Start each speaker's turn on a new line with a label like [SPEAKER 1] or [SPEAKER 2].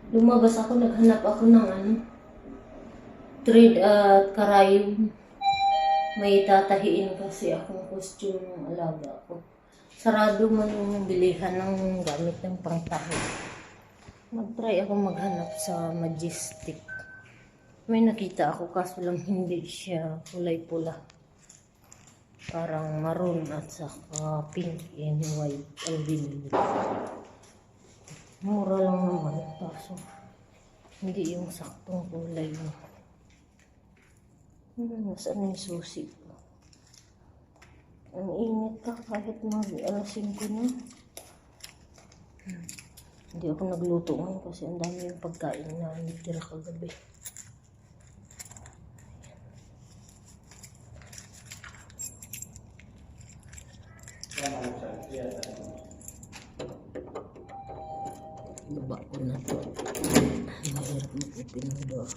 [SPEAKER 1] Lumabas ako, naghanap ako ng thread at karayom. May tatahiin kasi akong costume ng alaga ko. Sarado man yung bilihan ng gamit ng pangtahi. Nag-try ako maghanap sa Majestic. May nakita ako kaso lang hindi siya kulay pula. Parang maroon at saka pink and white albino. Mura lang naman, kaso hindi yung saktong kulay mo. Nasaan yung susi ko? Ang init ka kahit alas 5 na. Hindi ako nagluto ngayon kasi ang dami yung pagkain na nitira kagabi. Baba ko na to. Mahirap mag-open ng door.